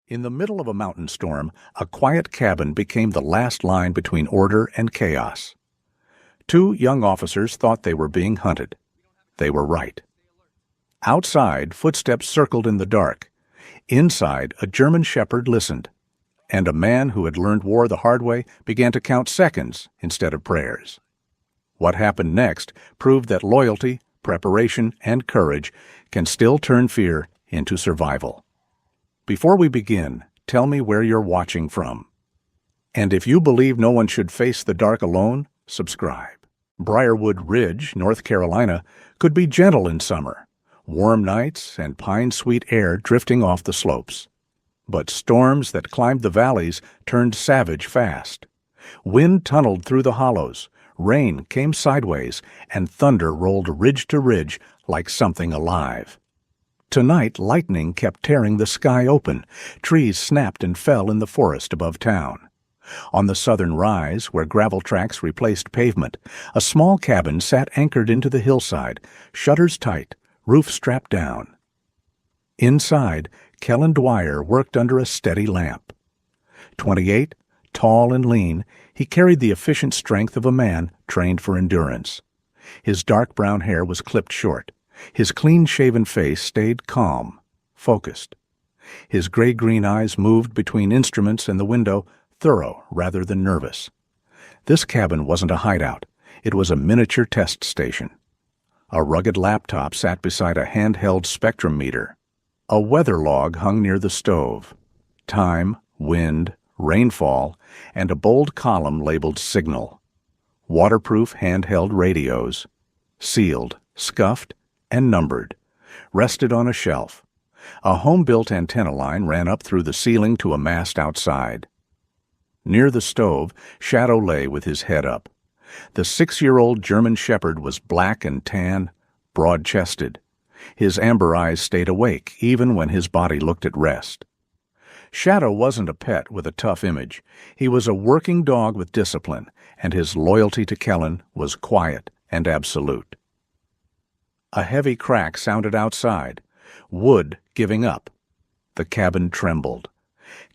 In the middle of a mountain storm, a quiet cabin became the last line between order and chaos. Two young officers thought they were being hunted. They were right. Outside, footsteps circled in the dark. Inside, a German shepherd listened, and a man who had learned war the hard way began to count seconds instead of prayers. What happened next proved that loyalty, preparation, and courage can still turn fear into survival. Before we begin, tell me where you're watching from. And if you believe no one should face the dark alone, subscribe. Briarwood Ridge, North Carolina, could be gentle in summer, warm nights and pine-sweet air drifting off the slopes. But storms that climbed the valleys turned savage fast. Wind tunneled through the hollows, rain came sideways, and thunder rolled ridge to ridge like something alive. Tonight, lightning kept tearing the sky open. Trees snapped and fell in the forest above town. On the southern rise, where gravel tracks replaced pavement, a small cabin sat anchored into the hillside, shutters tight, roof strapped down. Inside, Kellen Dwyer worked under a steady lamp. 28, tall and lean, he carried the efficient strength of a man trained for endurance. His dark brown hair was clipped short. His clean-shaven face stayed calm, focused. His gray-green eyes moved between instruments and the window, thorough rather than nervous. This cabin wasn't a hideout. It was a miniature test station. A rugged laptop sat beside a handheld spectrum meter. A weather log hung near the stove. Time, wind, rainfall, and a bold column labeled signal. Waterproof handheld radios. Sealed, scuffed, and numbered, rested on a shelf. A home-built antenna line ran up through the ceiling to a mast outside. Near the stove, Shadow lay with his head up. The 6-year-old German shepherd was black and tan, broad-chested. His amber eyes stayed awake even when his body looked at rest. Shadow wasn't a pet with a tough image. He was a working dog with discipline, and his loyalty to Kellen was quiet and absolute. A heavy crack sounded outside. Wood giving up. The cabin trembled.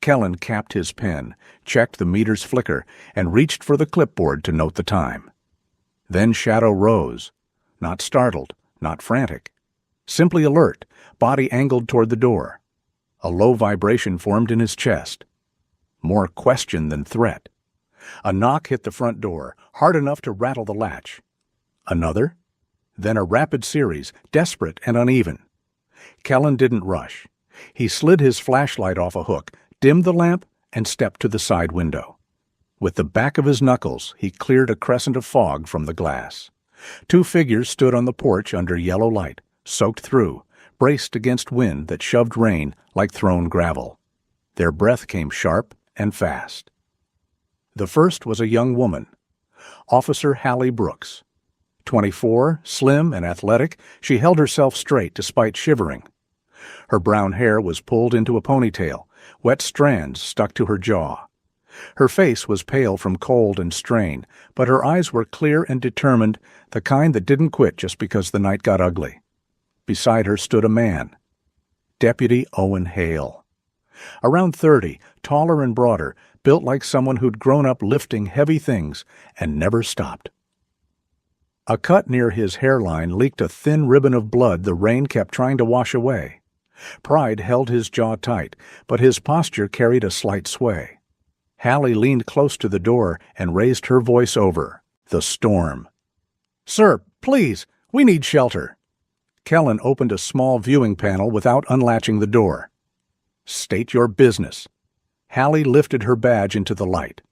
Kellen capped his pen, checked the meter's flicker, and reached for the clipboard to note the time. Then Shadow rose. Not startled, not frantic. Simply alert, body angled toward the door. A low vibration formed in his chest. More question than threat. A knock hit the front door, hard enough to rattle the latch. Another? Then a rapid series, desperate and uneven. Kellen didn't rush. He slid his flashlight off a hook, dimmed the lamp, and stepped to the side window. With the back of his knuckles, he cleared a crescent of fog from the glass. Two figures stood on the porch under yellow light, soaked through, braced against wind that shoved rain like thrown gravel. Their breath came sharp and fast. The first was a young woman, Officer Hallie Brooks. 24, slim and athletic, she held herself straight despite shivering. Her brown hair was pulled into a ponytail, wet strands stuck to her jaw. Her face was pale from cold and strain, but her eyes were clear and determined, the kind that didn't quit just because the night got ugly. Beside her stood a man, Deputy Owen Hale. Around 30, taller and broader, built like someone who'd grown up lifting heavy things and never stopped. A cut near his hairline leaked a thin ribbon of blood the rain kept trying to wash away. Pride held his jaw tight, but his posture carried a slight sway. Hallie leaned close to the door and raised her voice over the storm. "Sir, please, we need shelter." Kellen opened a small viewing panel without unlatching the door. "State your business." Hallie lifted her badge into the light.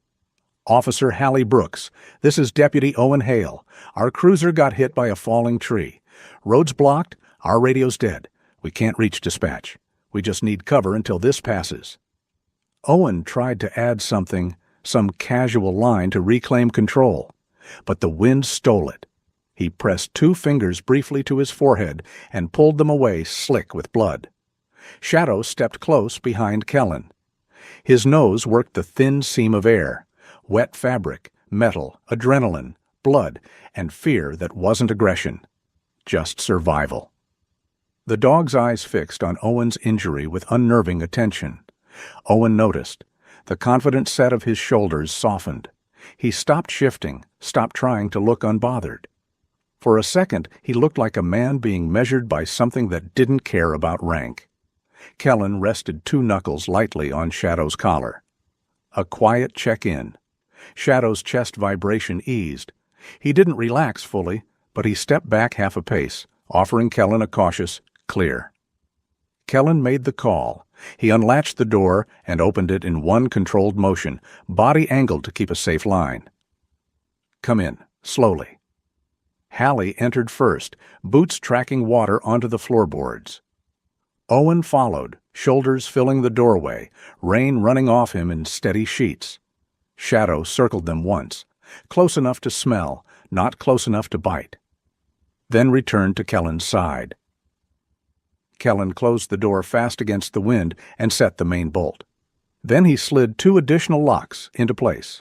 "Officer Hallie Brooks, this is Deputy Owen Hale. Our cruiser got hit by a falling tree. Road's blocked, our radio's dead. We can't reach dispatch. We just need cover until this passes." Owen tried to add something, some casual line to reclaim control, but the wind stole it. He pressed 2 fingers briefly to his forehead and pulled them away slick with blood. Shadow stepped close behind Kellen. His nose worked the thin seam of air. Wet fabric, metal, adrenaline, blood, and fear that wasn't aggression, just survival. The dog's eyes fixed on Owen's injury with unnerving attention. Owen noticed. The confident set of his shoulders softened. He stopped shifting, stopped trying to look unbothered. For a second, he looked like a man being measured by something that didn't care about rank. Kellen rested two knuckles lightly on Shadow's collar. A quiet check-in. Shadow's chest vibration eased. He didn't relax fully, but he stepped back half a pace, offering Kellen a cautious, "Clear." Kellen made the call. He unlatched the door and opened it in one controlled motion, body angled to keep a safe line. "Come in, slowly." Hallie entered first, boots tracking water onto the floorboards. Owen followed, shoulders filling the doorway, rain running off him in steady sheets. Shadow circled them once, close enough to smell, not close enough to bite. Then returned to Kellen's side. Kellen closed the door fast against the wind and set the main bolt. Then he slid two additional locks into place.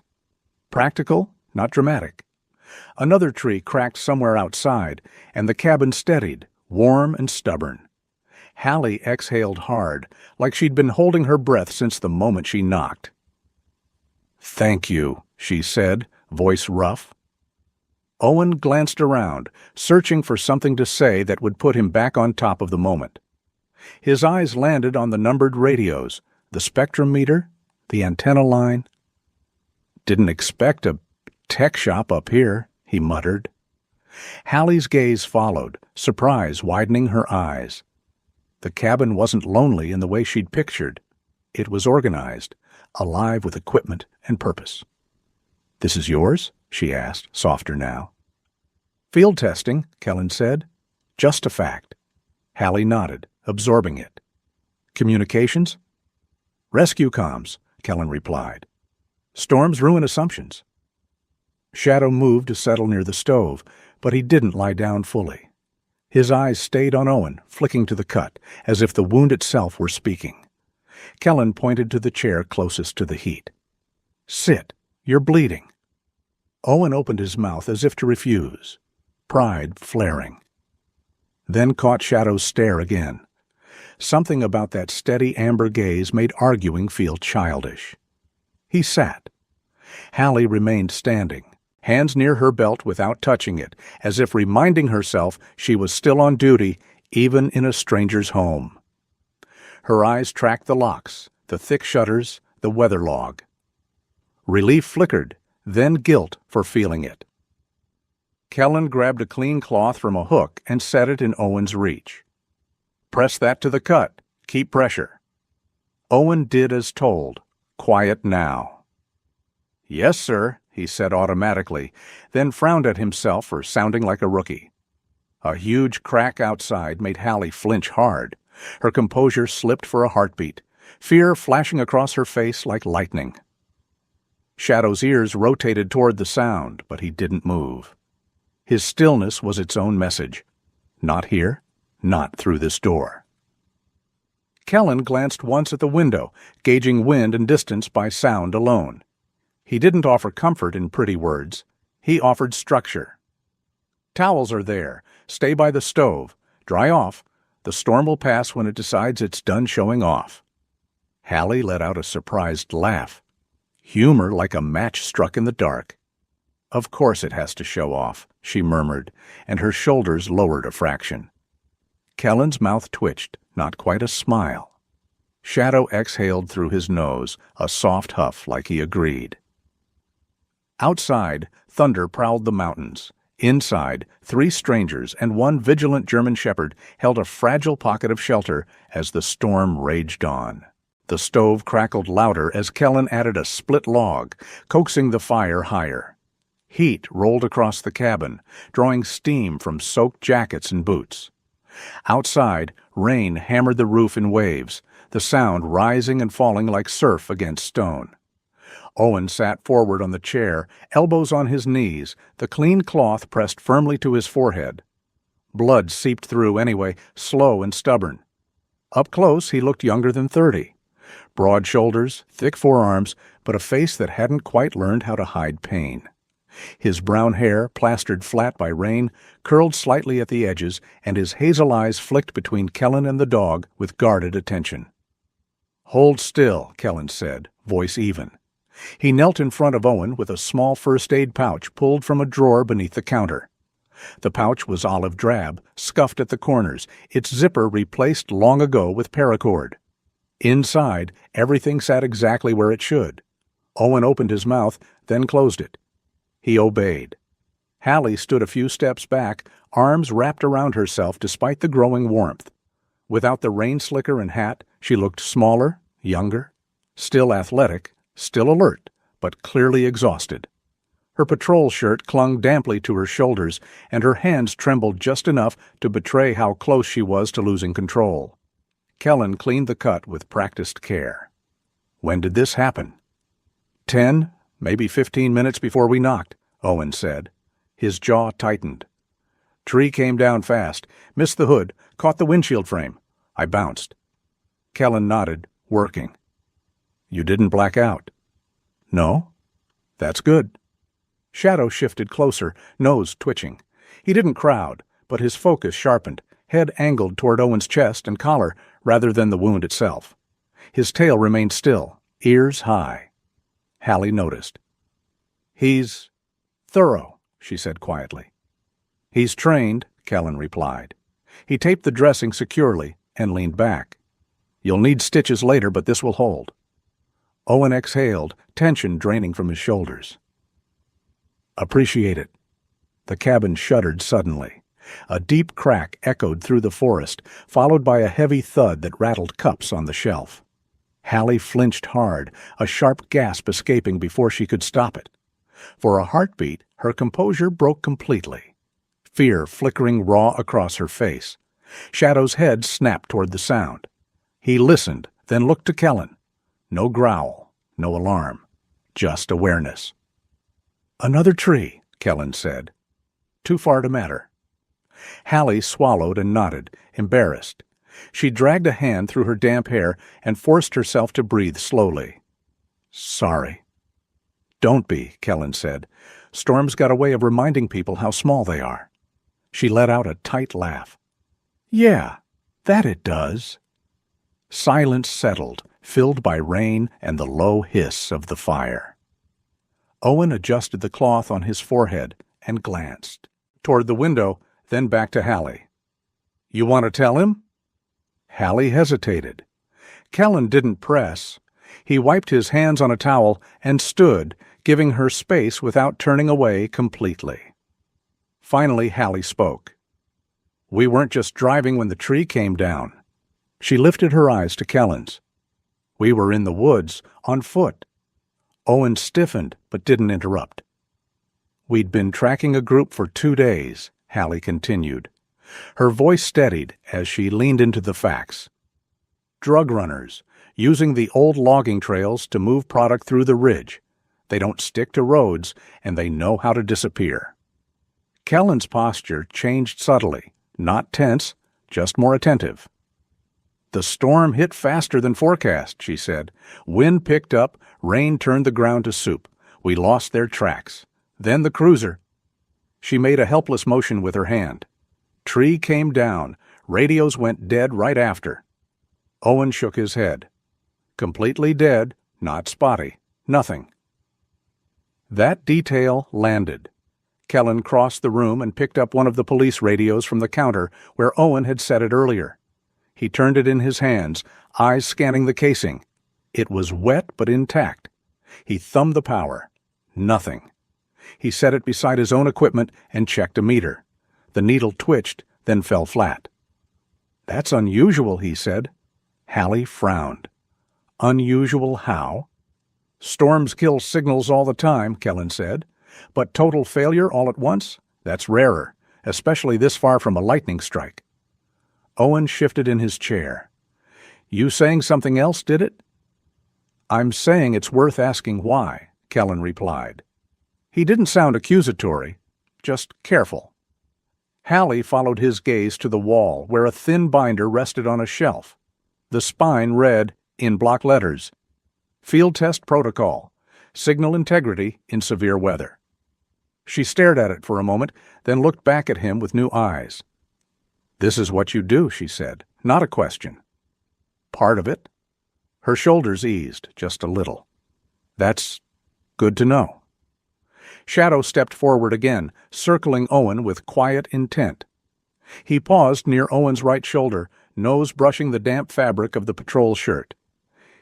Practical, not dramatic. Another tree cracked somewhere outside, and the cabin steadied, warm and stubborn. Hallie exhaled hard, like she'd been holding her breath since the moment she knocked. "Thank you," she said, voice rough. Owen glanced around, searching for something to say that would put him back on top of the moment. His eyes landed on the numbered radios, the spectrum meter, the antenna line. "Didn't expect a tech shop up here," he muttered. Hallie's gaze followed, surprise widening her eyes. The cabin wasn't lonely in the way she'd pictured. It was organized, alive with equipment and purpose. "This is yours?" she asked, softer now. "Field testing," Kellen said. "Just a fact." Hallie nodded, absorbing it. "Communications?" "Rescue comms," Kellen replied. "Storms ruin assumptions." Shadow moved to settle near the stove, but he didn't lie down fully. His eyes stayed on Owen, flicking to the cut, as if the wound itself were speaking. Kellen pointed to the chair closest to the heat. "Sit. You're bleeding." Owen opened his mouth as if to refuse, pride flaring. Then caught Shadow's stare again. Something about that steady amber gaze made arguing feel childish. He sat. Hallie remained standing, hands near her belt without touching it, as if reminding herself she was still on duty, even in a stranger's home. Her eyes tracked the locks, the thick shutters, the weather log. Relief flickered, then guilt for feeling it. Kellen grabbed a clean cloth from a hook and set it in Owen's reach. "Press that to the cut. Keep pressure." Owen did as told. "Quiet now." "Yes, sir," he said automatically, then frowned at himself for sounding like a rookie. A huge crack outside made Hallie flinch hard. Her composure slipped for a heartbeat, fear flashing across her face like lightning. Shadow's ears rotated toward the sound, but he didn't move. His stillness was its own message. Not here, not through this door. Kellen glanced once at the window, gauging wind and distance by sound alone. He didn't offer comfort in pretty words. He offered structure. "Towels are there. Stay by the stove. Dry off. The storm will pass when it decides it's done showing off." Hallie let out a surprised laugh. Humor like a match struck in the dark. "Of course it has to show off," she murmured, and her shoulders lowered a fraction. Kellen's mouth twitched, not quite a smile. Shadow exhaled through his nose, a soft huff like he agreed. Outside, thunder prowled the mountains. Inside, 3 strangers and 1 vigilant German shepherd held a fragile pocket of shelter as the storm raged on. The stove crackled louder as Kellen added a split log, coaxing the fire higher. Heat rolled across the cabin, drawing steam from soaked jackets and boots. Outside, rain hammered the roof in waves, the sound rising and falling like surf against stone. Owen sat forward on the chair, elbows on his knees, the clean cloth pressed firmly to his forehead. Blood seeped through anyway, slow and stubborn. Up close, he looked younger than 30. Broad shoulders, thick forearms, but a face that hadn't quite learned how to hide pain. His brown hair, plastered flat by rain, curled slightly at the edges, and his hazel eyes flicked between Kellen and the dog with guarded attention. "Hold still," Kellen said, voice even. He knelt in front of Owen with a small first aid pouch pulled from a drawer beneath the counter. The pouch was olive drab, scuffed at the corners, its zipper replaced long ago with paracord. Inside, everything sat exactly where it should. Owen opened his mouth, then closed it. He obeyed. Hallie stood a few steps back, arms wrapped around herself despite the growing warmth. Without the rain slicker and hat, she looked smaller, younger, still athletic, still alert, but clearly exhausted. Her patrol shirt clung damply to her shoulders, and her hands trembled just enough to betray how close she was to losing control. Kellen cleaned the cut with practiced care. "When did this happen?" 10, maybe 15 minutes before we knocked," Owen said. His jaw tightened. "Tree came down fast, missed the hood, caught the windshield frame. I bounced." Kellen nodded, working. "You didn't black out?" "No." "That's good." Shadow shifted closer, nose twitching. He didn't crowd, but his focus sharpened, head angled toward Owen's chest and collar rather than the wound itself. His tail remained still, ears high. Hallie noticed. "He's thorough," she said quietly. "He's trained," Kellen replied. He taped the dressing securely and leaned back. "You'll need stitches later, but this will hold." Owen exhaled, tension draining from his shoulders. "Appreciate it." The cabin shuddered suddenly. A deep crack echoed through the forest, followed by a heavy thud that rattled cups on the shelf. Hallie flinched hard, a sharp gasp escaping before she could stop it. For a heartbeat, her composure broke completely. Fear flickering raw across her face. Shadow's head snapped toward the sound. He listened, then looked to Kellen. No growl, no alarm, just awareness. "Another tree," Kellen said. "Too far to matter." Hallie swallowed and nodded, embarrassed. She dragged a hand through her damp hair and forced herself to breathe slowly. "Sorry." "Don't be," Kellen said. "Storm's got a way of reminding people how small they are." She let out a tight laugh. "Yeah, that it does." Silence settled, filled by rain and the low hiss of the fire. Owen adjusted the cloth on his forehead and glanced. Toward the window, then back to Hallie. "You want to tell him?" Hallie hesitated. Kellen didn't press. He wiped his hands on a towel and stood, giving her space without turning away completely. Finally, Hallie spoke. "We weren't just driving when the tree came down." She lifted her eyes to Kellen's. "We were in the woods, on foot." Owen stiffened, but didn't interrupt. "We'd been tracking a group for 2 days," Hallie continued. Her voice steadied as she leaned into the facts. "Drug runners, using the old logging trails to move product through the ridge. They don't stick to roads, and they know how to disappear." Kellen's posture changed subtly, not tense, just more attentive. "The storm hit faster than forecast," she said. "Wind picked up, rain turned the ground to soup. We lost their tracks. Then the cruiser." She made a helpless motion with her hand. "Tree came down. Radios went dead right after." Owen shook his head. "Completely dead, not spotty. Nothing." That detail landed. Kellen crossed the room and picked up one of the police radios from the counter where Owen had set it earlier. He turned it in his hands, eyes scanning the casing. It was wet but intact. He thumbed the power. Nothing. He set it beside his own equipment and checked a meter. The needle twitched, then fell flat. "That's unusual," he said. Hallie frowned. "Unusual how?" "Storms kill signals all the time," Kellen said. "But total failure all at once? That's rarer, especially this far from a lightning strike." Owen shifted in his chair. "You saying something else, did it?" "I'm saying it's worth asking why," Kellen replied. He didn't sound accusatory, just careful. Hallie followed his gaze to the wall where a thin binder rested on a shelf. The spine read, in block letters, "Field Test Protocol. Signal integrity in severe weather." She stared at it for a moment, then looked back at him with new eyes. "This is what you do," she said, not a question. "Part of it." Her shoulders eased just a little. That's good to know. Shadow stepped forward again, circling Owen with quiet intent. He paused near Owen's right shoulder, nose brushing the damp fabric of the patrol shirt.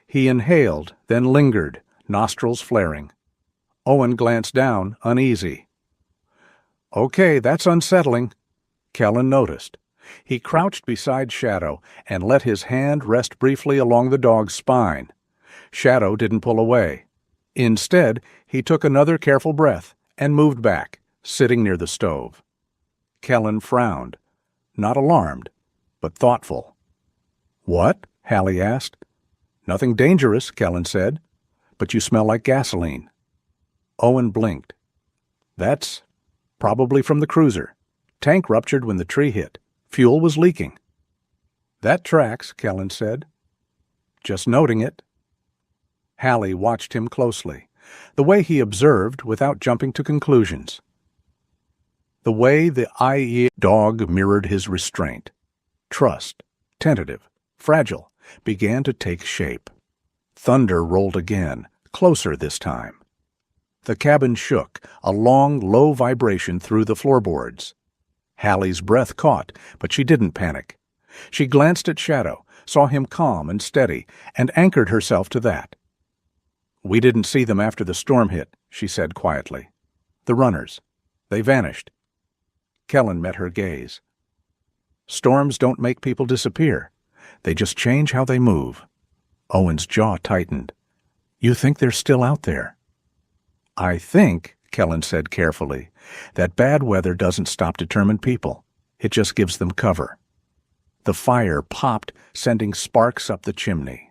He inhaled, then lingered, nostrils flaring. Owen glanced down, uneasy. "Okay, that's unsettling," Kellen noticed. He crouched beside Shadow and let his hand rest briefly along the dog's spine. Shadow didn't pull away. Instead, he took another careful breath and moved back, sitting near the stove. Kellen frowned, not alarmed, but thoughtful. "What?" Hallie asked. "Nothing dangerous," Kellen said, "but you smell like gasoline." Owen blinked. "That's probably from the cruiser. Tank ruptured when the tree hit. Fuel was leaking." "That tracks," Kellen said. "Just noting it." Hallie watched him closely, the way he observed without jumping to conclusions. The way the IE dog mirrored his restraint. Trust, tentative, fragile, began to take shape. Thunder rolled again, closer this time. The cabin shook, a long, low vibration through the floorboards. Hallie's breath caught, but she didn't panic. She glanced at Shadow, saw him calm and steady, and anchored herself to that. "We didn't see them after the storm hit," she said quietly. "The runners. They vanished." Kellen met her gaze. "Storms don't make people disappear. They just change how they move." Owen's jaw tightened. "You think they're still out there?" "I think," Kellen said carefully, "that bad weather doesn't stop determined people. It just gives them cover." The fire popped, sending sparks up the chimney.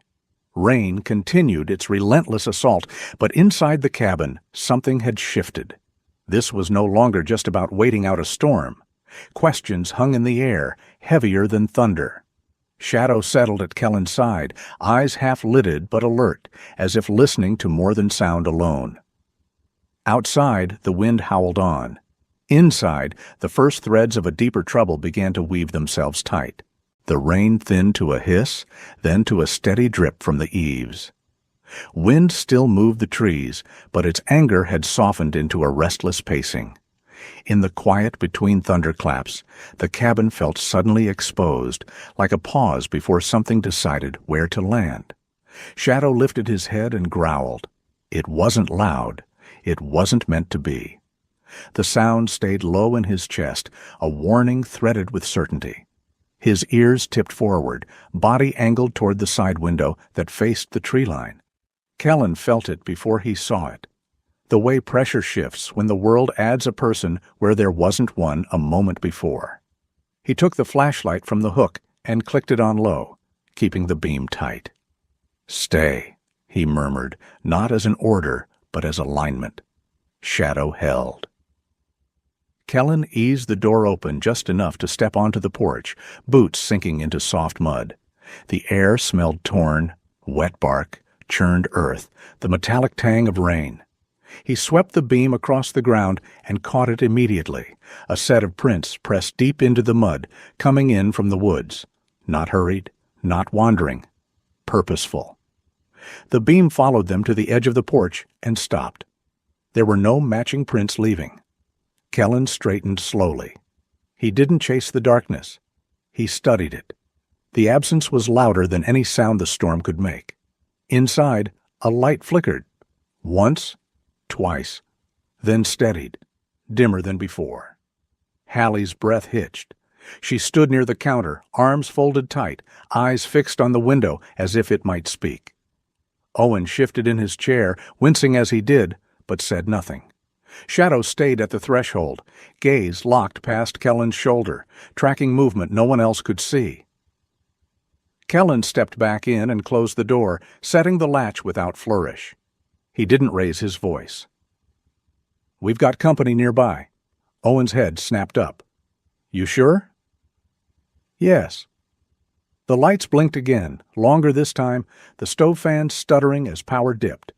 Rain continued its relentless assault, but inside the cabin, something had shifted. This was no longer just about waiting out a storm. Questions hung in the air, heavier than thunder. Shadow settled at Kellen's side, eyes half-lidded but alert, as if listening to more than sound alone. Outside, the wind howled on. Inside, the first threads of a deeper trouble began to weave themselves tight. The rain thinned to a hiss, then to a steady drip from the eaves. Wind still moved the trees, but its anger had softened into a restless pacing. In the quiet between thunderclaps, the cabin felt suddenly exposed, like a pause before something decided where to land. Shadow lifted his head and growled. It wasn't loud. It wasn't meant to be. The sound stayed low in his chest, a warning threaded with certainty. His ears tipped forward, body angled toward the side window that faced the tree line. Kellen felt it before he saw it. The way pressure shifts when the world adds a person where there wasn't one a moment before. He took the flashlight from the hook and clicked it on low, keeping the beam tight. "Stay," he murmured, not as an order, but as alignment. Shadow held. Kellen eased the door open just enough to step onto the porch, boots sinking into soft mud. The air smelled torn, wet bark, churned earth, the metallic tang of rain. He swept the beam across the ground and caught it immediately, a set of prints pressed deep into the mud, coming in from the woods. Not hurried, not wandering. Purposeful. The beam followed them to the edge of the porch and stopped. There were no matching prints leaving. Kellen straightened slowly. He didn't chase the darkness. He studied it. The absence was louder than any sound the storm could make. Inside, a light flickered. Once, twice, then steadied, dimmer than before. Hallie's breath hitched. She stood near the counter, arms folded tight, eyes fixed on the window as if it might speak. Owen shifted in his chair, wincing as he did, but said nothing. Shadow stayed at the threshold, gaze locked past Kellen's shoulder, tracking movement no one else could see. Kellen stepped back in and closed the door, setting the latch without flourish. He didn't raise his voice. "We've got company nearby." Owen's head snapped up. "You sure?" "Yes." The lights blinked again, longer this time, the stove fan stuttering as power dipped.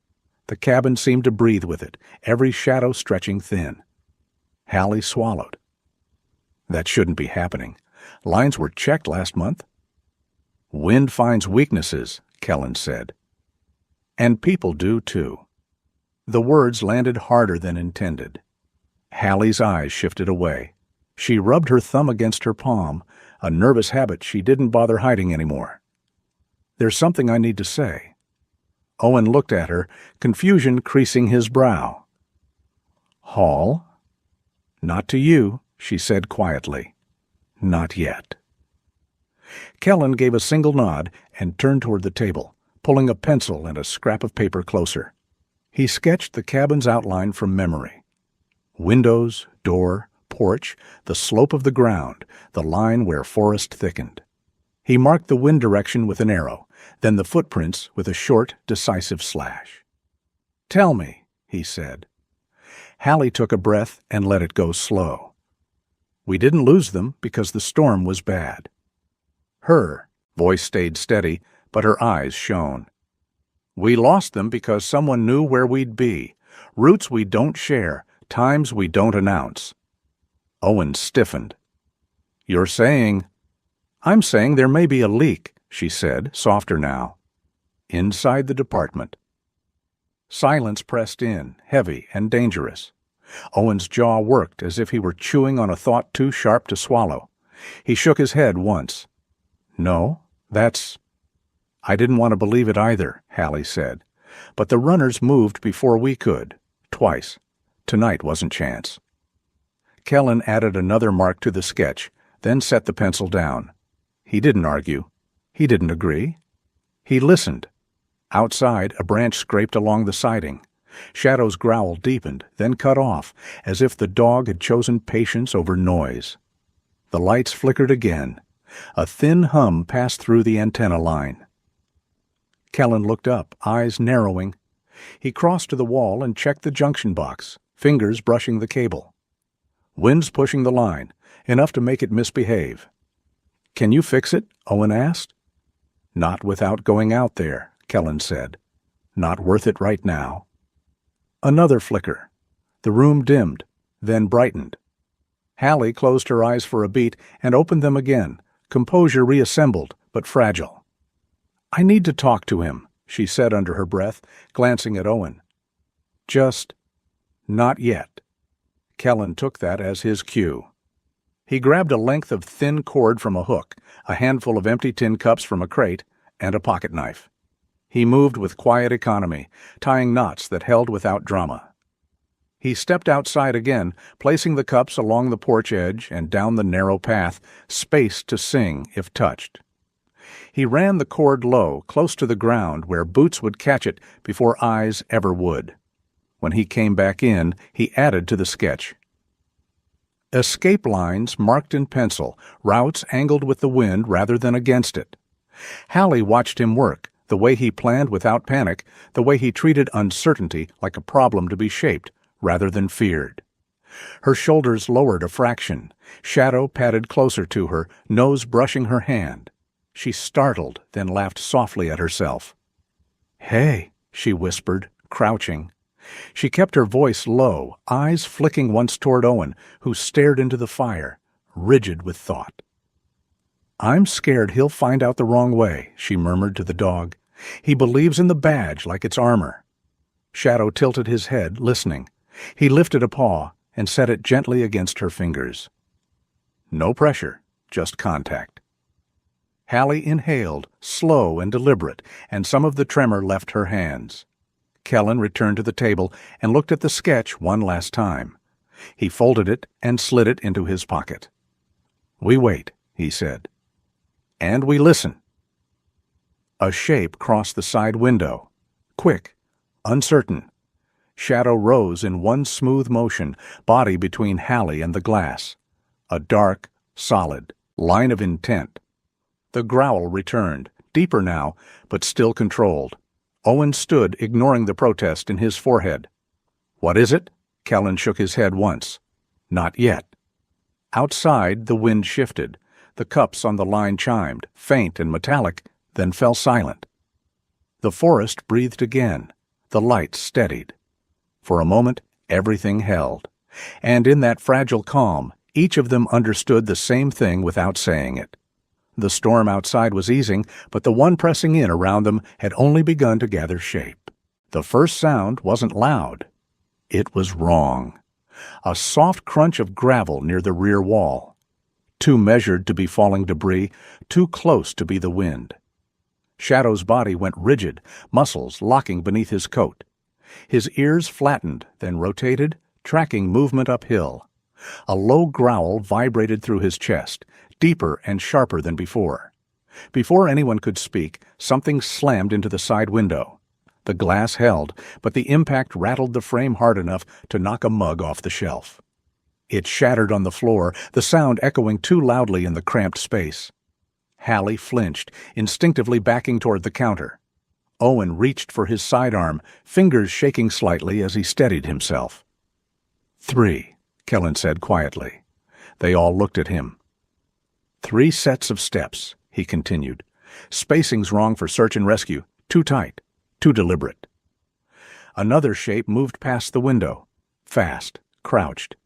The cabin seemed to breathe with it, every shadow stretching thin. Hallie swallowed. That shouldn't be happening. Lines were checked last month. "Wind finds weaknesses," Kellen said. And people do too. The words landed harder than intended. Hallie's eyes shifted away. She rubbed her thumb against her palm, a nervous habit she didn't bother hiding anymore. "There's something I need to say." Owen looked at her, confusion creasing his brow. "Hall?" "Not to you," she said quietly. "Not yet." Kellen gave a single nod and turned toward the table, pulling a pencil and a scrap of paper closer. He sketched the cabin's outline from memory. Windows, door, porch, the slope of the ground, the line where forest thickened. He marked the wind direction with an arrow, then the footprints with a short, decisive slash. "Tell me," he said. Hallie took a breath and let it go slow. "We didn't lose them because the storm was bad." Her voice stayed steady, but her eyes shone. "We lost them because someone knew where we'd be, routes we don't share, times we don't announce." Owen stiffened. "You're saying—" "I'm saying there may be a leak," she said, softer now. "Inside the department." Silence pressed in, heavy and dangerous. Owen's jaw worked as if he were chewing on a thought too sharp to swallow. He shook his head once. "No, that's—" "I didn't want to believe it either," Hallie said. "But the runners moved before we could. Twice. Tonight wasn't chance." Kellen added another mark to the sketch, then set the pencil down. He didn't argue. He didn't agree. He listened. Outside, a branch scraped along the siding. Shadow's growl deepened, then cut off, as if the dog had chosen patience over noise. The lights flickered again. A thin hum passed through the antenna line. Kellen looked up, eyes narrowing. He crossed to the wall and checked the junction box, fingers brushing the cable. "Wind's pushing the line, enough to make it misbehave." "Can you fix it?" Owen asked. "Not without going out there," Kellen said. "Not worth it right now." Another flicker. The room dimmed, then brightened. Hallie closed her eyes for a beat and opened them again, composure reassembled, but fragile. "I need to talk to him," she said under her breath, glancing at Owen. "Just not yet." Kellen took that as his cue. He grabbed a length of thin cord from a hook, a handful of empty tin cups from a crate, and a pocket knife. He moved with quiet economy, tying knots that held without drama. He stepped outside again, placing the cups along the porch edge and down the narrow path, spaced to sing if touched. He ran the cord low, close to the ground where boots would catch it before eyes ever would. When he came back in, he added to the sketch. Escape lines marked in pencil, routes angled with the wind rather than against it. Hallie watched him work, the way he planned without panic, the way he treated uncertainty like a problem to be shaped rather than feared. Her shoulders lowered a fraction. Shadow padded closer to her, nose brushing her hand. She startled, then laughed softly at herself. "Hey," she whispered, crouching. She kept her voice low, eyes flicking once toward Owen, who stared into the fire, rigid with thought. "I'm scared he'll find out the wrong way," she murmured to the dog. "He believes in the badge like it's armor." Shadow tilted his head, listening. He lifted a paw and set it gently against her fingers. No pressure, just contact. Hallie inhaled, slow and deliberate, and some of the tremor left her hands. Kellen returned to the table and looked at the sketch one last time. He folded it and slid it into his pocket. "We wait," he said. "And we listen." A shape crossed the side window. Quick, uncertain. Shadow rose in one smooth motion, body between Hallie and the glass. A dark, solid line of intent. The growl returned, deeper now, but still controlled. Owen stood, ignoring the protest in his forehead. "What is it?" Kellen shook his head once. "Not yet." Outside, the wind shifted. The cups on the line chimed, faint and metallic, then fell silent. The forest breathed again. The lights steadied. For a moment, everything held. And in that fragile calm, each of them understood the same thing without saying it. The storm outside was easing, but the one pressing in around them had only begun to gather shape. The first sound wasn't loud. It was wrong. A soft crunch of gravel near the rear wall. Too measured to be falling debris, too close to be the wind. Shadow's body went rigid, muscles locking beneath his coat. His ears flattened, then rotated, tracking movement uphill. A low growl vibrated through his chest, deeper and sharper than before. Before anyone could speak, something slammed into the side window. The glass held, but the impact rattled the frame hard enough to knock a mug off the shelf. It shattered on the floor, the sound echoing too loudly in the cramped space. Hallie flinched, instinctively backing toward the counter. Owen reached for his sidearm, fingers shaking slightly as he steadied himself. 3, Kellen said quietly. They all looked at him. 3 sets of steps, he continued. Spacing's wrong for search and rescue. Too tight. Too deliberate. Another shape moved past the window. Fast. Crouched.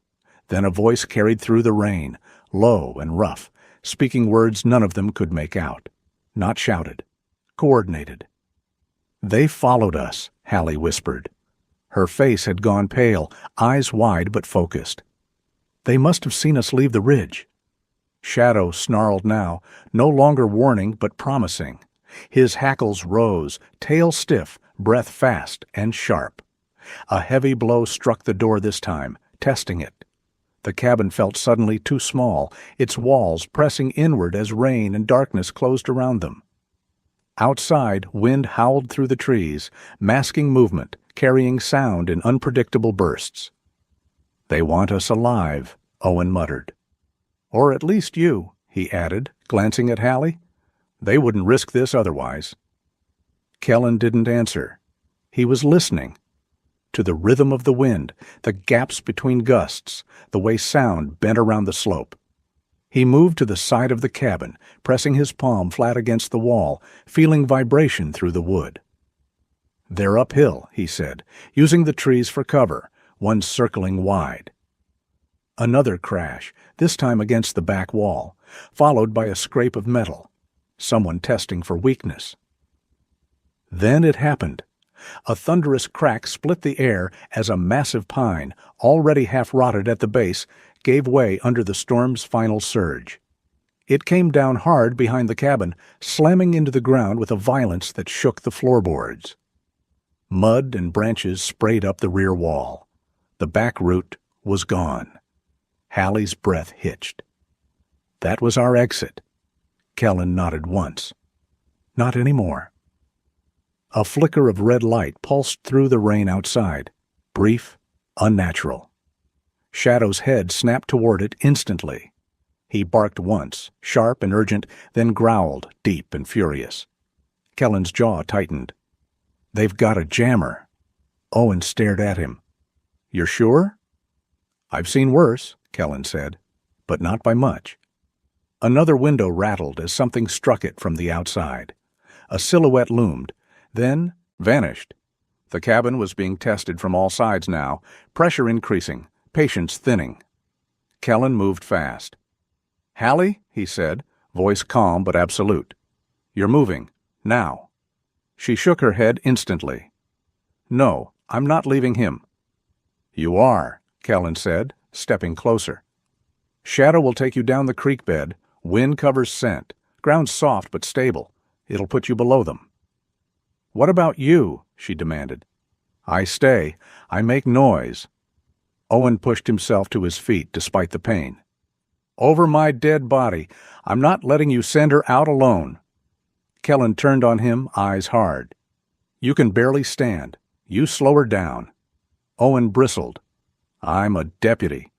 Then a voice carried through the rain, low and rough, speaking words none of them could make out. Not shouted. Coordinated. They followed us, Hallie whispered. Her face had gone pale, eyes wide but focused. They must have seen us leave the ridge. Shadow snarled now, no longer warning but promising. His hackles rose, tail stiff, breath fast and sharp. A heavy blow struck the door this time, testing it. The cabin felt suddenly too small, its walls pressing inward as rain and darkness closed around them. Outside, wind howled through the trees, masking movement, carrying sound in unpredictable bursts. "They want us alive," Owen muttered. "Or at least you," he added, glancing at Hallie. "They wouldn't risk this otherwise." Kellen didn't answer. He was listening. To the rhythm of the wind, the gaps between gusts, the way sound bent around the slope. He moved to the side of the cabin, pressing his palm flat against the wall, feeling vibration through the wood. "They're uphill," he said, using the trees for cover, one circling wide. Another crash, this time against the back wall, followed by a scrape of metal. Someone testing for weakness. Then it happened. A thunderous crack split the air as a massive pine, already half-rotted at the base, gave way under the storm's final surge. It came down hard behind the cabin, slamming into the ground with a violence that shook the floorboards. Mud and branches sprayed up the rear wall. The back root was gone. Hallie's breath hitched. "That was our exit." Kellen nodded once. "Not anymore." A flicker of red light pulsed through the rain outside, brief, unnatural. Shadow's head snapped toward it instantly. He barked once, sharp and urgent, then growled, deep and furious. Kellen's jaw tightened. "They've got a jammer." Owen stared at him. "You're sure?" "I've seen worse," Kellen said, "but not by much." Another window rattled as something struck it from the outside. A silhouette loomed, then vanished. The cabin was being tested from all sides now, pressure increasing, patience thinning. Kellen moved fast. "Hallie," he said, voice calm but absolute. "You're moving. Now." She shook her head instantly. "No, I'm not leaving him." "You are," Kellen said, stepping closer. "Shadow will take you down the creek bed. Wind covers scent. Ground's soft but stable. It'll put you below them." "What about you?" she demanded. "I stay. I make noise." Owen pushed himself to his feet despite the pain. "Over my dead body. I'm not letting you send her out alone." Kellen turned on him, eyes hard. "You can barely stand. You slow her down." Owen bristled. "I'm a deputy."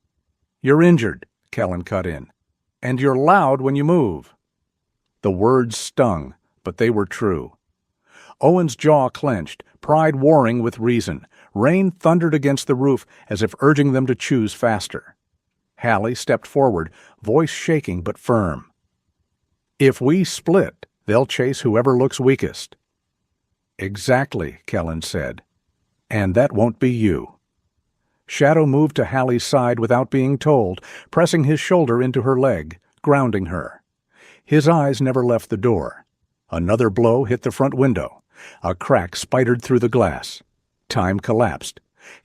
"You're injured," Kellen cut in. "And you're loud when you move." The words stung, but they were true. Owen's jaw clenched, pride warring with reason. Rain thundered against the roof as if urging them to choose faster. Hallie stepped forward, voice shaking but firm. "If we split, they'll chase whoever looks weakest." "Exactly," Kellen said. "And that won't be you." Shadow moved to Hallie's side without being told, pressing his shoulder into her leg, grounding her. His eyes never left the door. Another blow hit the front window. A crack spidered through the glass. Time collapsed.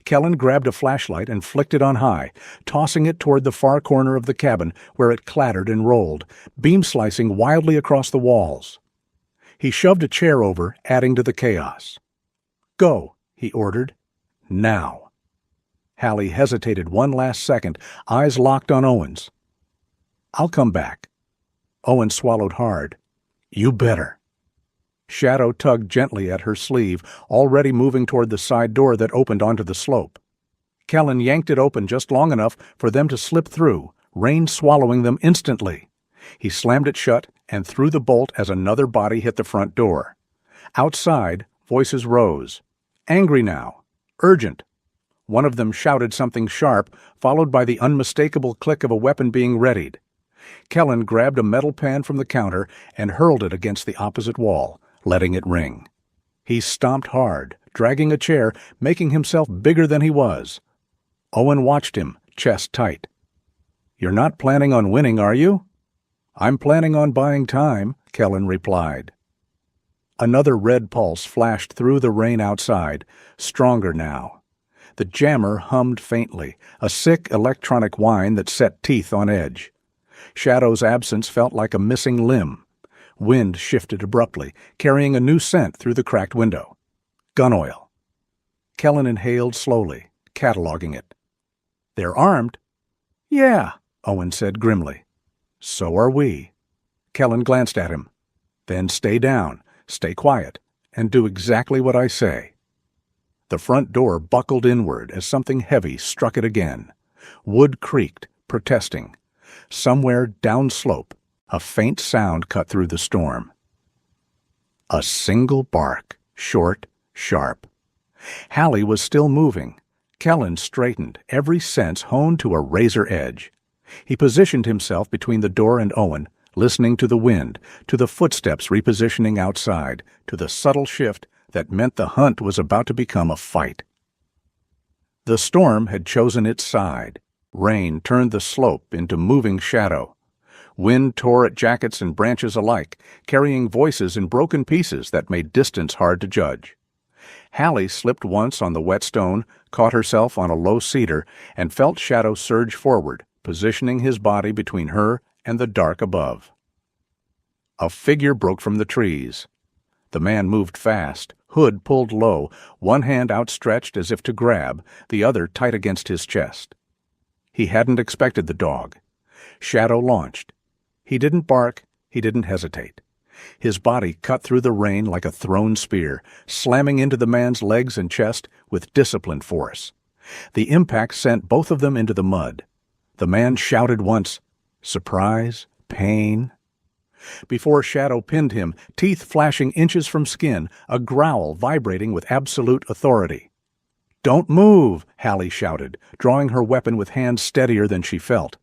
Kellen grabbed a flashlight and flicked it on high, tossing it toward the far corner of the cabin where it clattered and rolled, beam slicing wildly across the walls. He shoved a chair over, adding to the chaos. "Go," he ordered. "Now." Hallie hesitated one last second, eyes locked on Owens. "I'll come back." Owen swallowed hard. "You better." Shadow tugged gently at her sleeve, already moving toward the side door that opened onto the slope. Kellen yanked it open just long enough for them to slip through, rain swallowing them instantly. He slammed it shut and threw the bolt as another body hit the front door. Outside, voices rose. Angry now. Urgent. One of them shouted something sharp, followed by the unmistakable click of a weapon being readied. Kellen grabbed a metal pan from the counter and hurled it against the opposite wall, letting it ring. He stomped hard, dragging a chair, making himself bigger than he was. Owen watched him, chest tight. "You're not planning on winning, are you?" "I'm planning on buying time," Kellen replied. Another red pulse flashed through the rain outside, stronger now. The jammer hummed faintly, a sick electronic whine that set teeth on edge. Shadow's absence felt like a missing limb. Wind shifted abruptly, carrying a new scent through the cracked window. Gun oil. Kellen inhaled slowly, cataloging it. "They're armed?" "Yeah," Owen said grimly. "So are we." Kellen glanced at him. "Then stay down, stay quiet, and do exactly what I say." The front door buckled inward as something heavy struck it again. Wood creaked, protesting. Somewhere downslope, a faint sound cut through the storm. A single bark, short, sharp. Hallie was still moving. Kellen straightened, every sense honed to a razor edge. He positioned himself between the door and Owen, listening to the wind, to the footsteps repositioning outside, to the subtle shift that meant the hunt was about to become a fight. The storm had chosen its side. Rain turned the slope into moving shadow. Wind tore at jackets and branches alike, carrying voices in broken pieces that made distance hard to judge. Hallie slipped once on the wet stone, caught herself on a low cedar, and felt Shadow surge forward, positioning his body between her and the dark above. A figure broke from the trees. The man moved fast, hood pulled low, one hand outstretched as if to grab, the other tight against his chest. He hadn't expected the dog. Shadow launched. He didn't bark, he didn't hesitate. His body cut through the rain like a thrown spear, slamming into the man's legs and chest with disciplined force. The impact sent both of them into the mud. The man shouted once, surprise, pain. Before Shadow pinned him, teeth flashing inches from skin, a growl vibrating with absolute authority. "Don't move," Hallie shouted, drawing her weapon with hands steadier than she felt.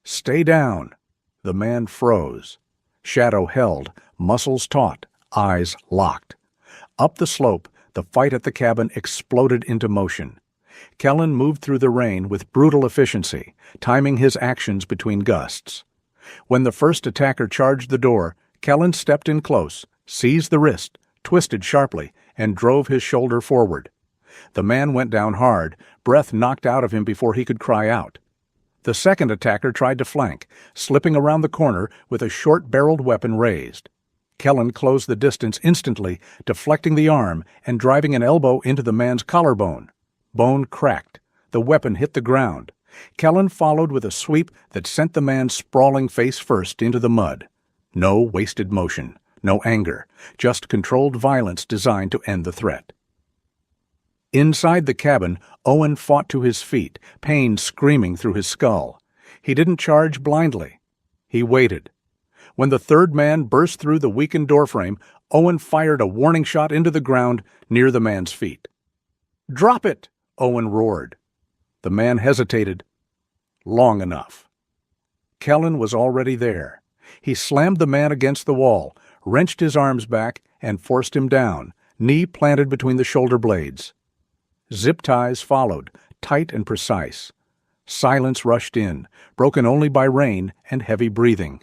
"Stay down." The man froze. Shadow held, muscles taut, eyes locked. Up the slope, the fight at the cabin exploded into motion. Kellen moved through the rain with brutal efficiency, timing his actions between gusts. When the first attacker charged the door, Kellen stepped in close, seized the wrist, twisted sharply, and drove his shoulder forward. The man went down hard, breath knocked out of him before he could cry out. The second attacker tried to flank, slipping around the corner with a short-barreled weapon raised. Kellen closed the distance instantly, deflecting the arm and driving an elbow into the man's collarbone. Bone cracked. The weapon hit the ground. Kellen followed with a sweep that sent the man sprawling face first into the mud. No wasted motion, no anger, just controlled violence designed to end the threat. Inside the cabin, Owen fought to his feet, pain screaming through his skull. He didn't charge blindly. He waited. When the third man burst through the weakened doorframe, Owen fired a warning shot into the ground near the man's feet. "Drop it!" Owen roared. The man hesitated. Long enough. Kellen was already there. He slammed the man against the wall, wrenched his arms back, and forced him down, knee planted between the shoulder blades. Zip ties followed, tight and precise. Silence rushed in, broken only by rain and heavy breathing.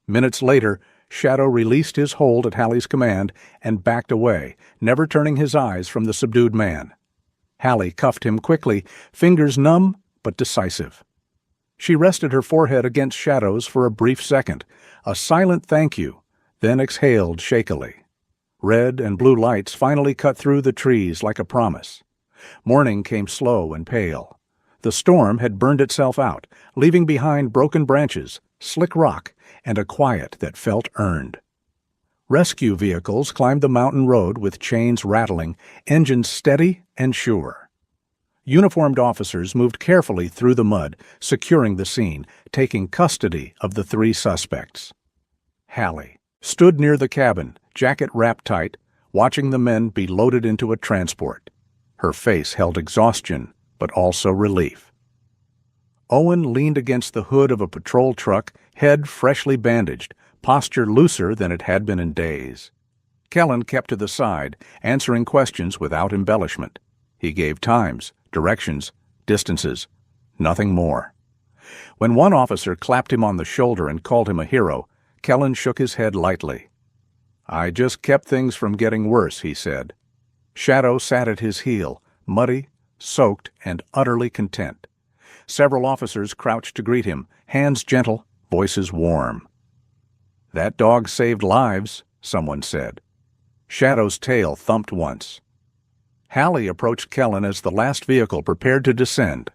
Minutes later, Shadow released his hold at Hallie's command and backed away, never turning his eyes from the subdued man. Hallie cuffed him quickly, fingers numb but decisive. She rested her forehead against Shadow's for a brief second, a silent thank you, then exhaled shakily. Red and blue lights finally cut through the trees like a promise. Morning came slow and pale. The storm had burned itself out, leaving behind broken branches, slick rock, and a quiet that felt earned. Rescue vehicles climbed the mountain road with chains rattling, engines steady and sure. Uniformed officers moved carefully through the mud, securing the scene, taking custody of the 3 suspects. Hallie stood near the cabin, jacket wrapped tight, watching the men be loaded into a transport. Her face held exhaustion, but also relief. Owen leaned against the hood of a patrol truck, head freshly bandaged, posture looser than it had been in days. Kellen kept to the side, answering questions without embellishment. He gave times, directions, distances, nothing more. When one officer clapped him on the shoulder and called him a hero, Kellen shook his head lightly. "I just kept things from getting worse," he said. Shadow sat at his heel, muddy, soaked, and utterly content. Several officers crouched to greet him, hands gentle, voices warm. "That dog saved lives," someone said. Shadow's tail thumped once. Hallie approached Kellen as the last vehicle prepared to descend.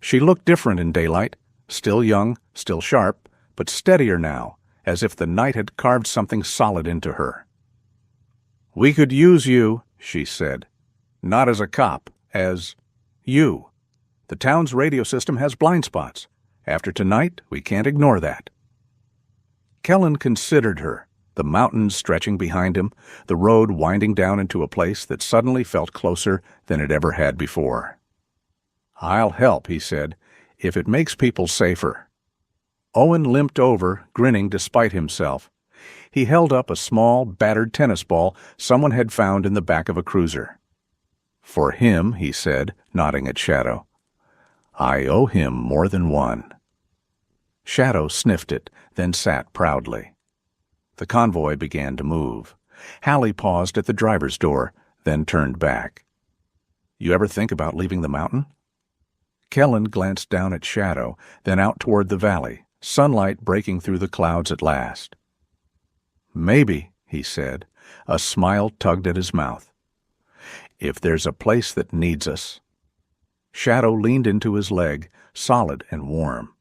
She looked different in daylight, still young, still sharp, but steadier now, as if the night had carved something solid into her. "We could use you," she said. "Not as a cop, as you. The town's radio system has blind spots. After tonight, we can't ignore that." Kellen considered her, the mountains stretching behind him, the road winding down into a place that suddenly felt closer than it ever had before. "I'll help," he said, "if it makes people safer." Owen limped over, grinning despite himself. He held up a small, battered tennis ball someone had found in the back of a cruiser. "For him," he said, nodding at Shadow. "I owe him more than one." Shadow sniffed it, then sat proudly. The convoy began to move. Hallie paused at the driver's door, then turned back. "You ever think about leaving the mountain?" Kellen glanced down at Shadow, then out toward the valley, sunlight breaking through the clouds at last. "Maybe," he said. A smile tugged at his mouth. "If there's a place that needs us." Shadow leaned into his leg, solid and warm.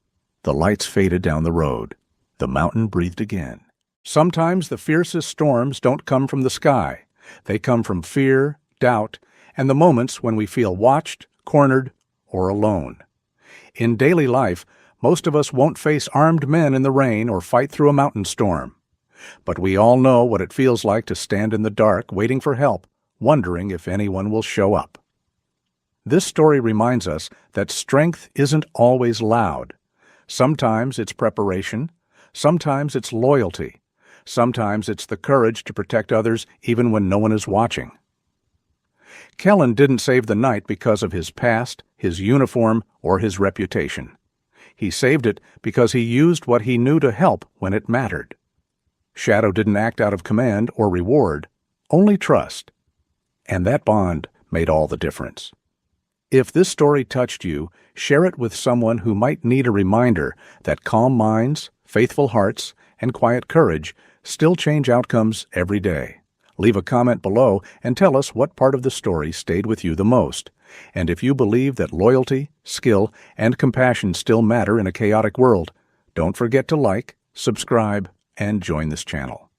The lights faded down the road. The mountain breathed again. Sometimes the fiercest storms don't come from the sky. They come from fear, doubt, and the moments when we feel watched, cornered, or alone. In daily life, most of us won't face armed men in the rain or fight through a mountain storm. But we all know what it feels like to stand in the dark waiting for help, wondering if anyone will show up. This story reminds us that strength isn't always loud. Sometimes it's preparation, sometimes it's loyalty, sometimes it's the courage to protect others even when no one is watching. Kellen didn't save the night because of his past, his uniform, or his reputation. He saved it because he used what he knew to help when it mattered. Shadow didn't act out of command or reward, only trust. And that bond made all the difference. If this story touched you, share it with someone who might need a reminder that calm minds, faithful hearts, and quiet courage still change outcomes every day. Leave a comment below and tell us what part of the story stayed with you the most. And if you believe that loyalty, skill, and compassion still matter in a chaotic world, don't forget to like, subscribe, and join this channel.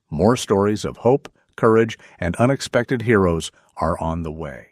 More stories of hope, courage, and unexpected heroes are on the way.